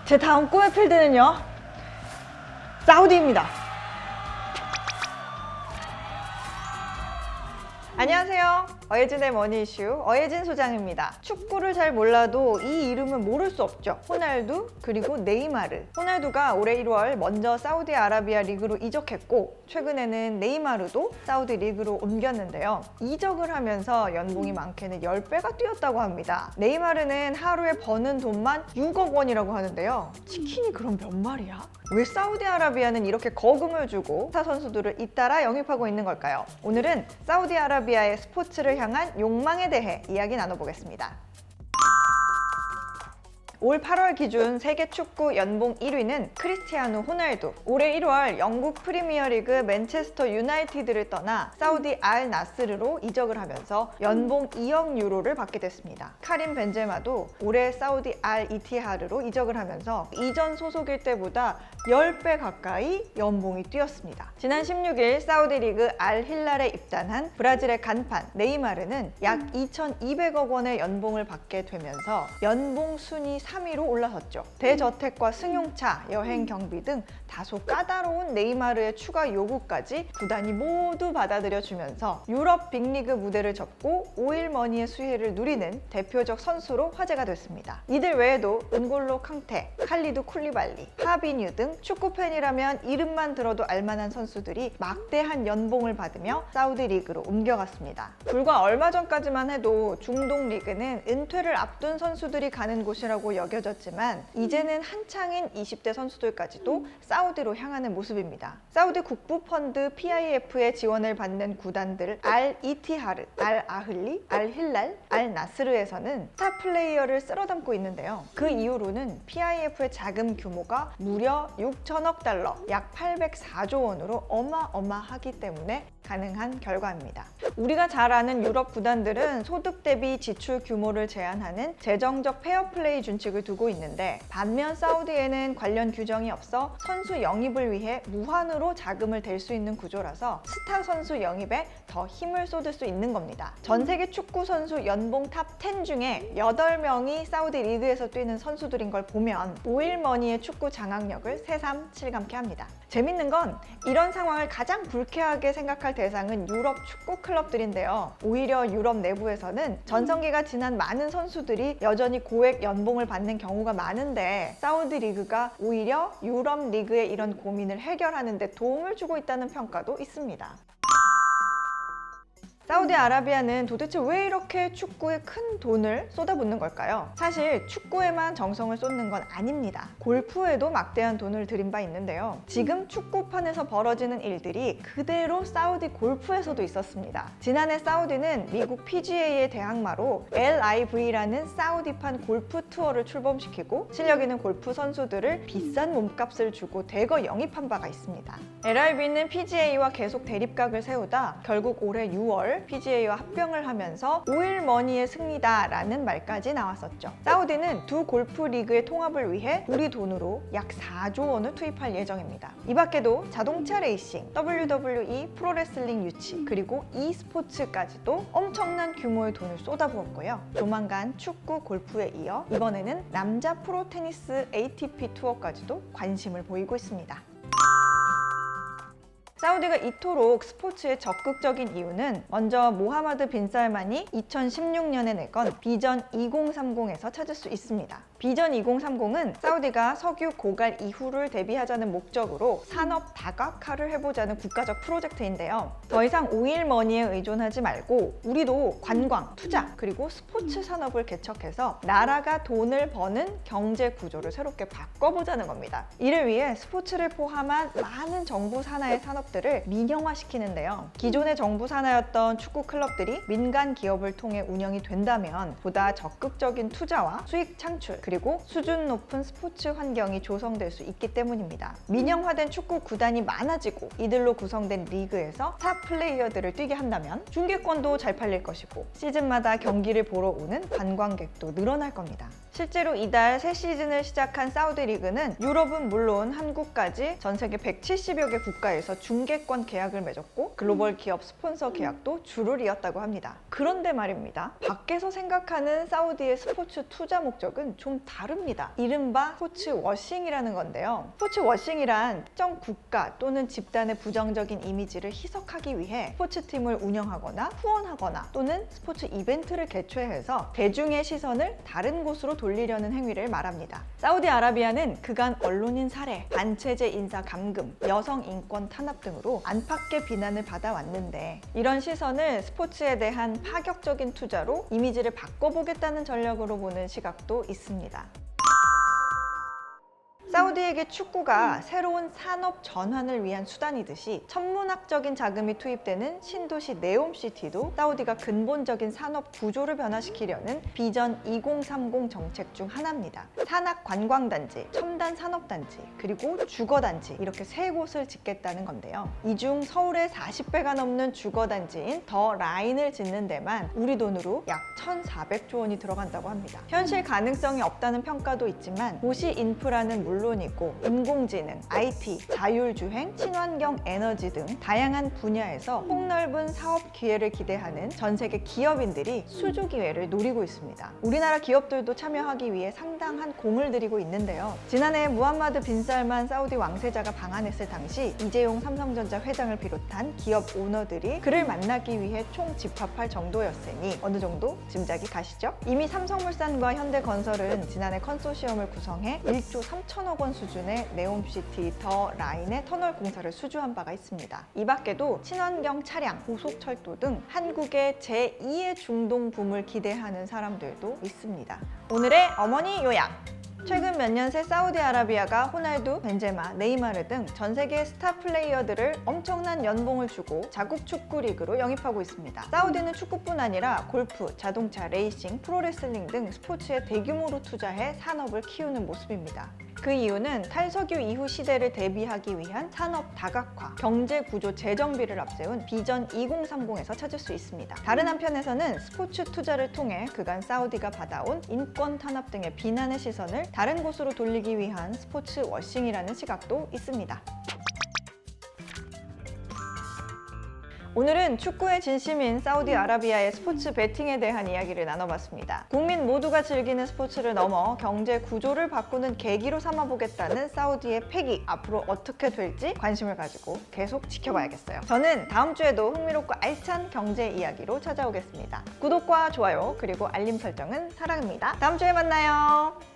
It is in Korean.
제 다음 꿈의 필드는요, 사우디입니다. 안녕하세요. 어예진의 머니 이슈 어예진 소장입니다. 축구를 잘 몰라도 이 이름은 모를 수 없죠. 호날두 그리고 네이마르. 호날두가 올해 1월 먼저 사우디아라비아 리그로 이적했고, 최근에는 네이마르도 사우디 리그로 옮겼는데요. 이적을 하면서 연봉이 많게는 10배가 뛰었다고 합니다. 네이마르는 하루에 버는 돈만 6억 원이라고 하는데요. 치킨이 그럼 몇 마리야? 왜 사우디아라비아는 이렇게 거금을 주고 스타 선수들을 잇따라 영입하고 있는 걸까요? 오늘은 사우디아라비아의 스포츠를 향한 욕망에 대해 이야기 나눠보겠습니다. 올 8월 기준 세계 축구 연봉 1위는 크리스티아누 호날두. 올해 1월 영국 프리미어리그 맨체스터 유나이티드를 떠나 사우디 알 나스르로 이적을 하면서 연봉 2억 유로를 받게 됐습니다. 카림 벤제마도 올해 사우디 알 이티하드로 이적을 하면서 이전 소속일 때보다 10배 가까이 연봉이 뛰었습니다. 지난 16일 사우디 리그 알 힐랄에 입단한 브라질의 간판 네이마르는 약 2,200억 원의 연봉을 받게 되면서 연봉 순위 3위로 올라섰죠. 대저택과 승용차, 여행 경비 등 다소 까다로운 네이마르의 추가 요구까지 구단이 모두 받아들여주면서 유럽 빅리그 무대를 접고 오일머니의 수혜를 누리는 대표적 선수로 화제가 됐습니다. 이들 외에도 은골로 캉테, 칼리두 쿨리발리, 파비뉴 등 축구 팬이라면 이름만 들어도 알만한 선수들이 막대한 연봉을 받으며 사우디 리그로 옮겨갔습니다. 불과 얼마 전까지만 해도 중동 리그는 은퇴를 앞둔 선수들이 가는 곳이라고 여겨졌지만, 이제는 한창인 20대 선수들까지도 사우디로 향하는 모습입니다. 사우디 국부 펀드 PIF의 지원을 받는 구단들 알 이티하드, 알 아흘리, 알 힐랄, 알 나스르에서는 스타 플레이어를 쓸어담고 있는데요. 그 이후로는 PIF의 자금 규모가 무려 6천억 달러, 약 804조 원으로 어마어마하기 때문에 가능한 결과입니다. 우리가 잘 아는 유럽 구단들은 소득 대비 지출 규모를 제한하는 재정적 페어플레이 준칙을 두고 있는데, 반면 사우디에는 관련 규정이 없어 선수 영입을 위해 무한으로 자금을 댈 수 있는 구조라서 스타 선수 영입에 더 힘을 쏟을 수 있는 겁니다. 전 세계 축구 선수 연봉 탑 10 중에 8명이 사우디 리그에서 뛰는 선수들인 걸 보면 오일머니의 축구 장악력을 새삼 실감케 합니다. 재밌는 건 이런 상황을 가장 불쾌하게 생각할 대상은 유럽 축구 클럽들인데요. 오히려 유럽 내부에서는 전성기가 지난 많은 선수들이 여전히 고액 연봉을 받는 경우가 많은데, 사우디 리그가 오히려 유럽 리그의 이런 고민을 해결하는 데 도움을 주고 있다는 평가도 있습니다. 사우디아라비아는 도대체 왜 이렇게 축구에 큰 돈을 쏟아붓는 걸까요? 사실 축구에만 정성을 쏟는 건 아닙니다. 골프에도 막대한 돈을 들인 바 있는데요. 지금 축구판에서 벌어지는 일들이 그대로 사우디 골프에서도 있었습니다. 지난해 사우디는 미국 PGA의 대항마로 LIV라는 사우디판 골프 투어를 출범시키고 실력 있는 골프 선수들을 비싼 몸값을 주고 대거 영입한 바가 있습니다. LIV는 PGA와 계속 대립각을 세우다 결국 올해 6월 PGA와 합병을 하면서 오일머니의 승리다라는 말까지 나왔었죠. 사우디는 두 골프 리그의 통합을 위해 우리 돈으로 약 4조 원을 투입할 예정입니다. 이 밖에도 자동차 레이싱, WWE, 프로레슬링 유치, 그리고 e스포츠까지도 엄청난 규모의 돈을 쏟아부었고요. 조만간 축구, 골프에 이어 이번에는 남자 프로 테니스 ATP 투어까지도 관심을 보이고 있습니다. 사우디가 이토록 스포츠에 적극적인 이유는 먼저 모하마드 빈 살만이 2016년에 내건 비전 2030에서 찾을 수 있습니다. 비전 2030은 사우디가 석유 고갈 이후를 대비하자는 목적으로 산업 다각화를 해보자는 국가적 프로젝트인데요. 더 이상 오일머니에 의존하지 말고 우리도 관광, 투자, 그리고 스포츠 산업을 개척해서 나라가 돈을 버는 경제 구조를 새롭게 바꿔보자는 겁니다. 이를 위해 스포츠를 포함한 많은 정부 산하의 산업들을 민영화시키는데요. 기존의 정부 산하였던 축구 클럽들이 민간 기업을 통해 운영이 된다면 보다 적극적인 투자와 수익 창출, 그리고 수준 높은 스포츠 환경이 조성될 수 있기 때문입니다. 민영화된 축구 구단이 많아지고 이들로 구성된 리그에서 스타 플레이어들을 뛰게 한다면 중계권도 잘 팔릴 것이고 시즌마다 경기를 보러 오는 관광객도 늘어날 겁니다. 실제로 이달 새 시즌을 시작한 사우디 리그는 유럽은 물론 한국까지 전 세계 170여 개 국가에서 중계권 계약을 맺었고 글로벌 기업 스폰서 계약도 줄을 이었다고 합니다. 그런데 말입니다. 밖에서 생각하는 사우디의 스포츠 투자 목적은 좀 다릅니다. 이른바 스포츠 워싱이라는 건데요. 스포츠 워싱이란 특정 국가 또는 집단의 부정적인 이미지를 희석하기 위해 스포츠팀을 운영하거나 후원하거나 또는 스포츠 이벤트를 개최해서 대중의 시선을 다른 곳으로 돌리려는 행위를 말합니다. 사우디아라비아는 그간 언론인 살해, 반체제 인사 감금, 여성 인권 탄압 등으로 안팎의 비난을 받아왔는데 이런 시선을 스포츠에 대한 파격적인 투자로 이미지를 바꿔보겠다는 전략으로 보는 시각도 있습니다. 사우디에게 축구가 새로운 산업 전환을 위한 수단이듯이 천문학적인 자금이 투입되는 신도시 네옴시티도 사우디가 근본적인 산업 구조를 변화시키려는 비전 2030 정책 중 하나입니다. 산악관광단지, 첨단산업단지, 그리고 주거단지 이렇게 세 곳을 짓겠다는 건데요. 이 중 서울의 40배가 넘는 주거단지인 더 라인을 짓는 데만 우리 돈으로 약 1,400조 원이 들어간다고 합니다. 현실 가능성이 없다는 평가도 있지만 도시 인프라는 물론이고 인공지능, IT, 자율주행, 친환경 에너지 등 다양한 분야에서 폭넓은 사업 기회를 기대하는 전 세계 기업인들이 수주 기회를 노리고 있습니다. 우리나라 기업들도 참여하기 위해 상당한 공을 들이고 있는데요. 지난해 무함마드 빈 살만 사우디 왕세자가 방한했을 당시 이재용 삼성전자 회장을 비롯한 기업 오너들이 그를 만나기 위해 총 집합할 정도였으니 어느 정도 짐작이 가시죠? 이미 삼성물산과 현대건설은 지난해 컨소시엄을 구성해 1조 3천억 원 수준의 네옴시티 더 라인의 터널 공사를 수주한 바가 있습니다. 이 밖에도 친환경 차량, 고속철도 등 한국의 제2의 중동 붐을 기대하는 사람들도 있습니다. 오늘의 어머니 요약! 최근 몇 년 새 사우디아라비아가 호날두, 벤제마, 네이마르 등 전 세계 스타 플레이어들을 엄청난 연봉을 주고 자국 축구 리그로 영입하고 있습니다. 사우디는 축구뿐 아니라 골프, 자동차, 레이싱, 프로레슬링 등 스포츠에 대규모로 투자해 산업을 키우는 모습입니다. 그 이유는 탈석유 이후 시대를 대비하기 위한 산업 다각화, 경제 구조 재정비를 앞세운 비전 2030에서 찾을 수 있습니다. 다른 한편에서는 스포츠 투자를 통해 그간 사우디가 받아온 인권 탄압 등의 비난의 시선을 다른 곳으로 돌리기 위한 스포츠 워싱이라는 시각도 있습니다. 오늘은 축구의 진심인 사우디아라비아의 스포츠 베팅에 대한 이야기를 나눠봤습니다. 국민 모두가 즐기는 스포츠를 넘어 경제 구조를 바꾸는 계기로 삼아보겠다는 사우디의 패기, 앞으로 어떻게 될지 관심을 가지고 계속 지켜봐야겠어요. 저는 다음 주에도 흥미롭고 알찬 경제 이야기로 찾아오겠습니다. 구독과 좋아요 그리고 알림 설정은 사랑입니다. 다음 주에 만나요.